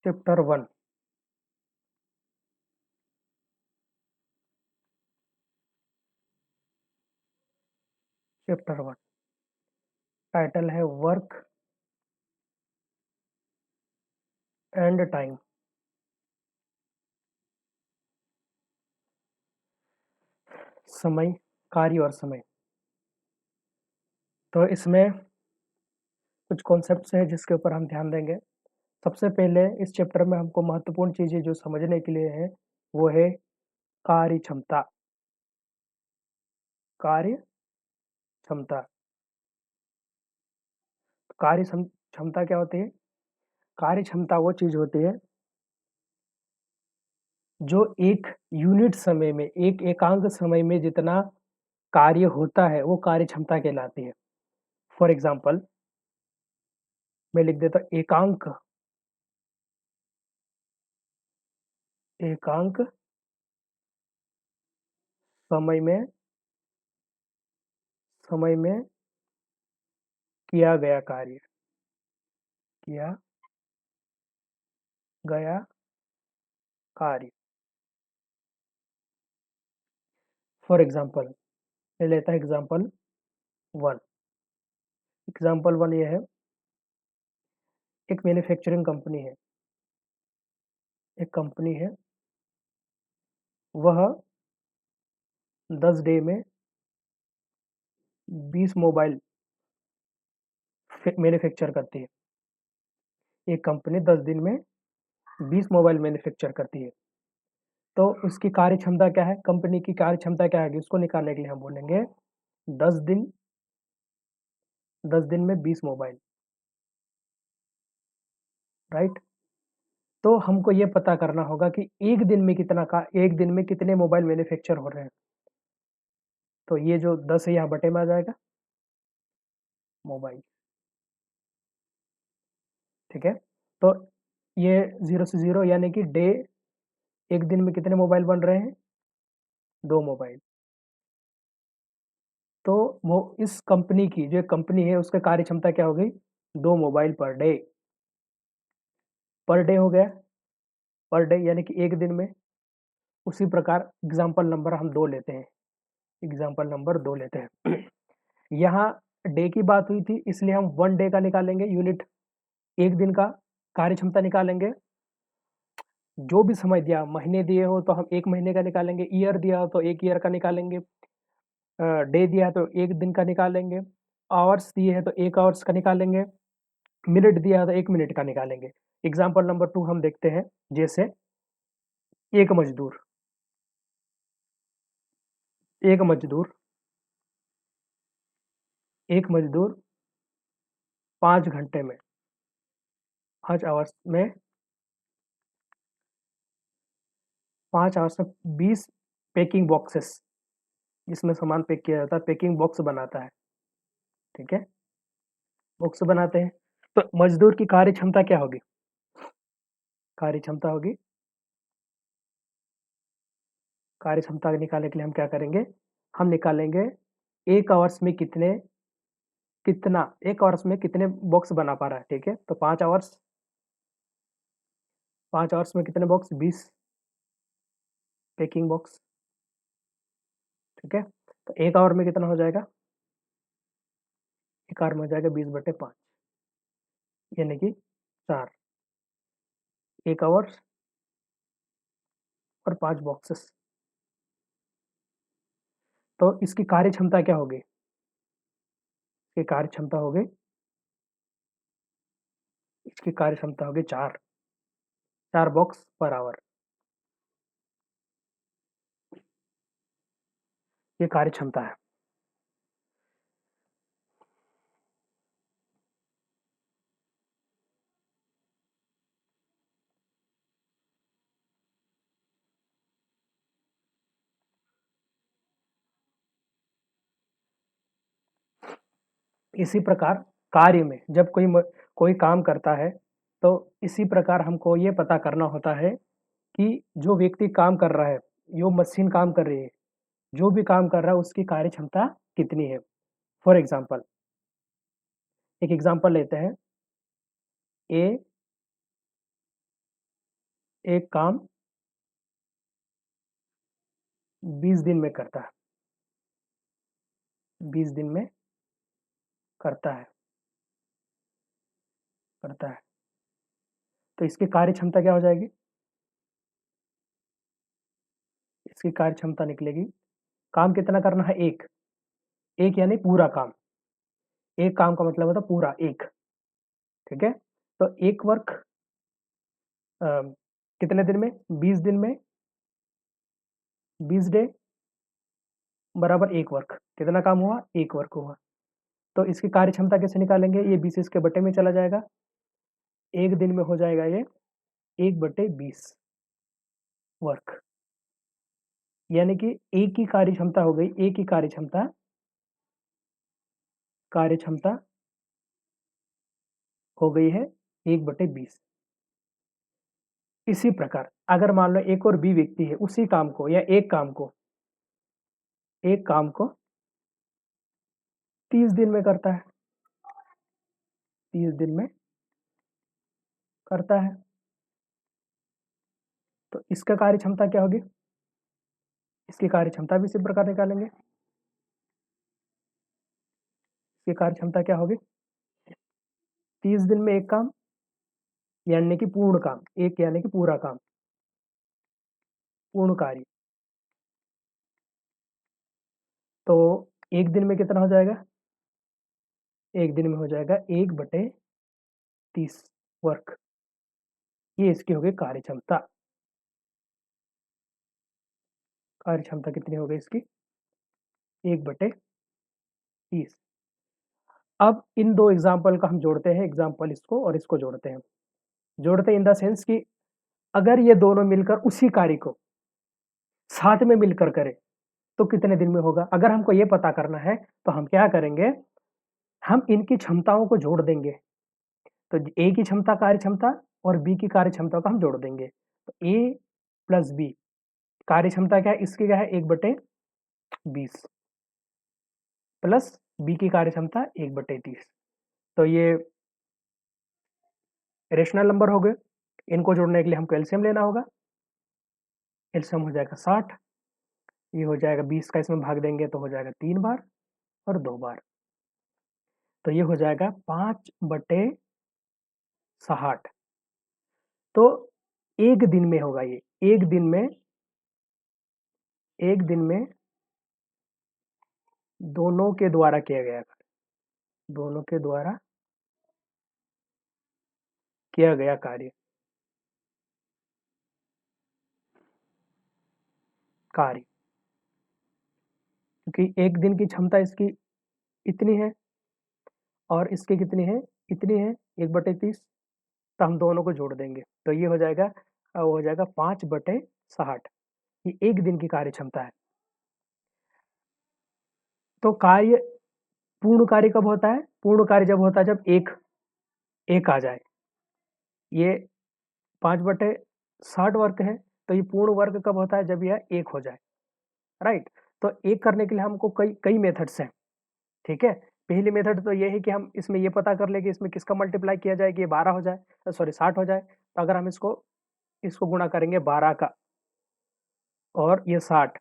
Chapter 1 chapter 1 title है work and time. समय, कार्य और समय। तो इसमें कुछ कॉन्सेप्ट्स हैं जिसके ऊपर हम ध्यान देंगे। सबसे पहले इस चैप्टर में हमको महत्वपूर्ण चीज़ें जो समझने के लिए है वो है कार्य क्षमता। कार्य क्षमता। क्षमता क्या होती है? कार्य क्षमता वो चीज़ होती है जो एक यूनिट समय में, एक एकांक समय में जितना कार्य होता है वो कार्य क्षमता कहलाती है। फॉर एग्जाम्पल मैं लिख देता हूँ एकांक एकांक समय में किया गया कार्य, किया गया कार्य। फॉर एग्जाम्पल मैं लेता हूँ एग्जाम्पल 1। एग्जाम्पल 1 ये है, एक मैन्युफैक्चरिंग कंपनी है, एक कंपनी है, वह 10 डे में 20 मोबाइल मैन्युफैक्चर करती है। एक कंपनी 10 दिन में 20 मोबाइल मैन्युफैक्चर करती है। तो उसकी कार्य क्षमता क्या है? कंपनी की कार्य क्षमता क्या है? उसको निकालने के लिए हम बोलेंगे 10 दिन 10 दिन में 20 मोबाइल, राइट। तो हमको ये पता करना होगा कि एक दिन में कितने मोबाइल मैन्युफैक्चर हो रहे हैं। तो ये जो 10 है यहाँ बटे में आ जाएगा मोबाइल, ठीक है। तो ये 0 से 0 यानी कि एक दिन में कितने मोबाइल बन रहे हैं? 2 मोबाइल। तो वो इस कंपनी की जो कंपनी है उसका कार्य क्षमता क्या हो गई? 2 मोबाइल पर डे हो गया, पर डे यानी कि एक दिन में। उसी प्रकार एग्जाम्पल नंबर हम 2 लेते हैं, एग्जाम्पल नंबर 2 लेते हैं। यहाँ डे की बात हुई थी इसलिए हम 1 डे का निकालेंगे यूनिट, एक दिन का कार्य क्षमता निकालेंगे। जो भी समय दिया, महीने दिए हो तो हम 1 महीने का निकालेंगे, ईयर दिया हो तो 1 ईयर का निकालेंगे, डे दिया है तो 1 दिन का निकालेंगे, आवर्स दिए हैं तो 1 आवर्स का निकालेंगे, मिनट दिया है तो 1 मिनट का निकालेंगे। एग्जाम्पल नंबर 2 हम देखते हैं, जैसे एक मजदूर एक मजदूर एक मजदूर 5 घंटे में 5 आवर्स में 5 आवर्स में 20 पैकिंग बॉक्सेस, जिसमें सामान पैक किया जाता है, पैकिंग बॉक्स बनाता है, ठीक है, बॉक्स बनाते हैं। तो मजदूर की कार्य क्षमता क्या होगी? कार्य क्षमता होगी, कार्य क्षमता निकालने के लिए हम क्या करेंगे? हम निकालेंगे 1 आवर्स में कितना 1 आवर्स में कितने बॉक्स बना पा रहा है, ठीक है। तो 5 आवर्स में कितने बॉक्स? 20 पैकिंग बॉक्स, ठीक है। तो 1 आवर में कितना हो जाएगा? 1 आवर में हो जाएगा 20/5 यानी कि 4, 1 आवर्स और 5 बॉक्सेस। तो इसकी कार्य क्षमता क्या होगी? इसकी कार्य क्षमता होगी, इसकी कार्य क्षमता होगी 4 बॉक्स पर आवर। ये कार्य क्षमता है। इसी प्रकार कार्य में जब कोई काम करता है तो इसी प्रकार हमको ये पता करना होता है कि जो व्यक्ति काम कर रहा है, जो मशीन काम कर रही है, जो भी काम कर रहा है उसकी कार्य क्षमता कितनी है। फॉर एग्जाम्पल एक एग्जाम्पल लेते हैं, ए एक काम 20 दिन में करता है, 20 दिन में करता है, करता है। तो इसकी कार्य क्षमता क्या हो जाएगी? इसकी कार्य क्षमता निकलेगी, काम कितना करना है? एक, एक यानी पूरा काम, एक काम का मतलब होता है पूरा एक, ठीक है? तो एक वर्क कितने दिन में? 20 दिन में, 20 डे बराबर एक वर्क। कितना काम हुआ? एक वर्क हुआ। तो इसकी कार्य क्षमता कैसे निकालेंगे? ये 20 इसके बटे में चला जाएगा, एक दिन में हो जाएगा ये 1/20 वर्क, यानी कि एक की कार्य क्षमता हो गई, एक की कार्य क्षमता, कार्य क्षमता हो गई है 1/20। इसी प्रकार अगर मान लो एक और बी व्यक्ति है, उसी काम को या एक काम को 30 दिन में करता है, 30 दिन में करता है, तो इसका कार्य क्षमता क्या होगी? इसकी कार्य क्षमता भी इसी प्रकार निकालेंगे। इसकी कार्य क्षमता क्या होगी? 30 दिन में एक काम यानी कि पूर्ण काम, एक यानी कि पूरा काम, पूर्ण कार्य। तो एक दिन में कितना हो जाएगा? एक दिन में हो जाएगा 1/30 वर्क। ये इसकी हो गई कार्य क्षमता। कार्य क्षमता कितनी हो गई इसकी? 1/30। अब इन दो एग्जाम्पल का हम जोड़ते हैं, एग्जाम्पल इसको और इसको जोड़ते हैं। जोड़ते हैं इन द सेंस कि अगर ये दोनों मिलकर उसी कार्य को साथ में मिलकर करें तो कितने दिन में होगा? अगर हमको ये पता करना है तो हम क्या करेंगे? हम इनकी क्षमताओं को जोड़ देंगे। तो ए की क्षमता, कार्य क्षमता और बी की कार्य क्षमता को हम जोड़ देंगे। तो ए प्लस बी कार्य क्षमता क्या है? इसकी क्या है? 1/20 प्लस बी की कार्य क्षमता 1/30। तो ये रेशनल नंबर हो गए। इनको जोड़ने के लिए हमको एलसीएम लेना होगा। एलसीएम हो जाएगा 60, ये हो जाएगा 20 का इसमें भाग देंगे तो हो जाएगा 3 बार और 2 बार। तो ये हो जाएगा 5/60। तो एक दिन में होगा ये, एक दिन में दोनों के द्वारा किया गया कार्य, दोनों के द्वारा किया गया कार्य, क्योंकि एक दिन की क्षमता इसकी इतनी है और इसकी कितनी है? इतनी है 1/30। तो हम दोनों को जोड़ देंगे तो ये हो जाएगा, वो हो जाएगा 5/60। ये एक दिन की कार्य क्षमता है। तो कार्य, पूर्ण कार्य कब होता है? पूर्ण कार्य जब होता है जब एक आ जाए। ये 5/60 वर्ग है, तो ये पूर्ण वर्ग कब होता है? जब यह एक हो जाए, राइट? तो एक करने के लिए हमको कई कई मेथड्स हैं, ठीक है? पहली मेथड तो ये है कि हम इसमें ये पता कर लें कि इसमें किसका मल्टीप्लाई किया जाए कि ये 12 हो जाए, सॉरी 60 हो जाए। तो अगर हम इसको इसको गुणा करेंगे 12 का और ये 60,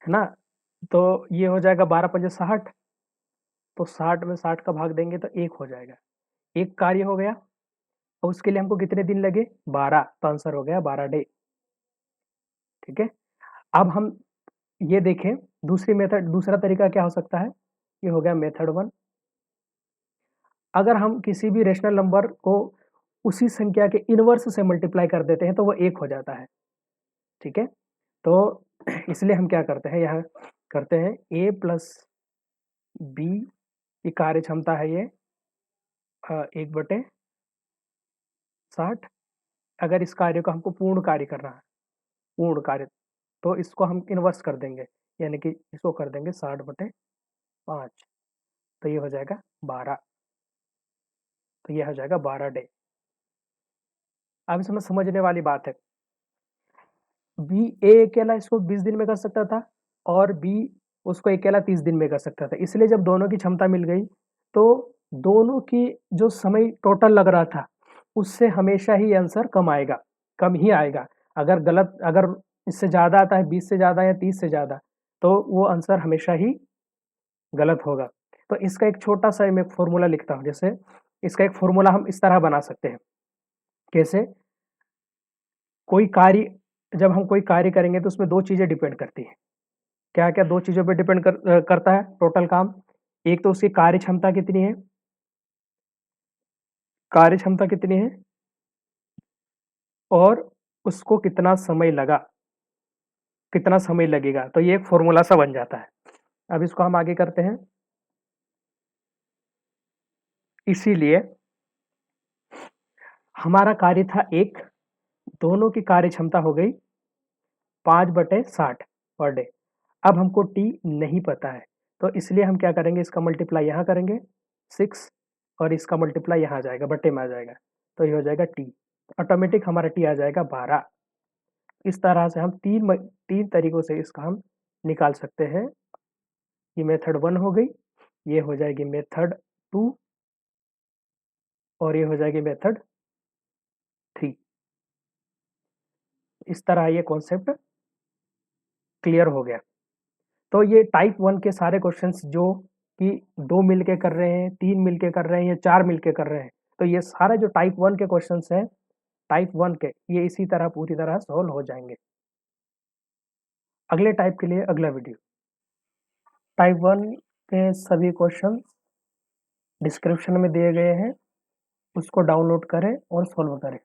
है ना? तो ये हो जाएगा 12 पंजे 60, तो 60 में 60 का भाग देंगे तो 1 हो जाएगा। एक कार्य हो गया और उसके लिए हमको कितने दिन लगे? 12, तो आंसर हो गया 12 डे, ठीक है? अब हम ये देखें दूसरी मेथड, दूसरा तरीका क्या हो सकता है? ये हो गया मेथड 1। अगर हम किसी भी रेशनल नंबर को उसी संख्या के इनवर्स से मल्टीप्लाई कर देते हैं तो वो 1 हो जाता है, ठीक है? तो इसलिए हम क्या करते हैं, यहाँ करते हैं a प्लस बी की कार्य क्षमता है ये 1/60। अगर इस कार्य को हमको पूर्ण कार्य करना है, पूर्ण कार्य, तो इसको हम इनवर्स कर देंगे, यानी कि इसको कर देंगे 60/5, तो ये हो जाएगा 12। तो ये हो जाएगा 12 डे। अब इसमें समझने वाली बात है, बी ए अकेला इसको 20 दिन में कर सकता था और बी उसको अकेला 30 दिन में कर सकता था। इसलिए जब दोनों की क्षमता मिल गई तो दोनों की जो समय टोटल लग रहा था उससे हमेशा ही आंसर कम आएगा। कम ही आएगा। अगर इससे ज़्यादा आता है 20 से ज़्यादा या 30 से ज़्यादा, तो वो आंसर हमेशा ही गलत होगा। तो इसका एक छोटा-सा मैं फ़ॉर्मूला लिखता हूँ, जैसे इसका एक फ़ॉर्मूला हम इस तरह बना सकते हैं। कैसे? जब हम कोई कार्य करेंगे तो उसमें 2 चीज़ें डिपेंड करती हैं। क्या-क्या 2 चीज़ों पे डिपेंड करता है टोटल काम? एक तो उसकी कार्यक्षमता कितनी है? कार्यक्षमता कितनी है? और उसको कितना समय लगेगा, तो ये एक फ़ॉर्मूला सा बन जाता है। अब इसको हम आगे करते हैं। इसीलिए हमारा कार्य था 1, दोनों की कार्यक्षमता हो गई 5/60 पर डे। अब हमको टी नहीं पता है, तो इसलिए हम क्या करेंगे, इसका मल्टीप्लाई यहाँ करेंगे 6 और इसका मल्टीप्लाई यहाँ आ जाएगा, बट्टे में आ जाएगा, तो ये हो जाएगा टी। ऑटोमेटिक हमारा टी आ जाएगा 12। इस तरह से हम 3 तरीकों से इसका हम निकाल सकते हैं। ये मेथड 1 हो गई, ये हो जाएगी मेथड 2 और ये हो जाएगी मेथड 3। इस तरह ये कॉन्सेप्ट क्लियर हो गया। तो ये टाइप 1 के सारे क्वेश्चंस जो कि 2 मिलके कर रहे हैं, 3 मिलके कर रहे हैं या 4 मिलके कर रहे हैं, तो ये सारे जो टाइप 1 के क्वेश्चंस हैं, टाइप 1 के, ये इसी तरह पूरी तरह सॉल्व हो जाएँगे। अगले टाइप के लिए अगला वीडियो। टाइप 1 के सभी क्वेश्चंस डिस्क्रिप्शन में दिए गए हैं, उसको डाउनलोड करें और सॉल्व करें।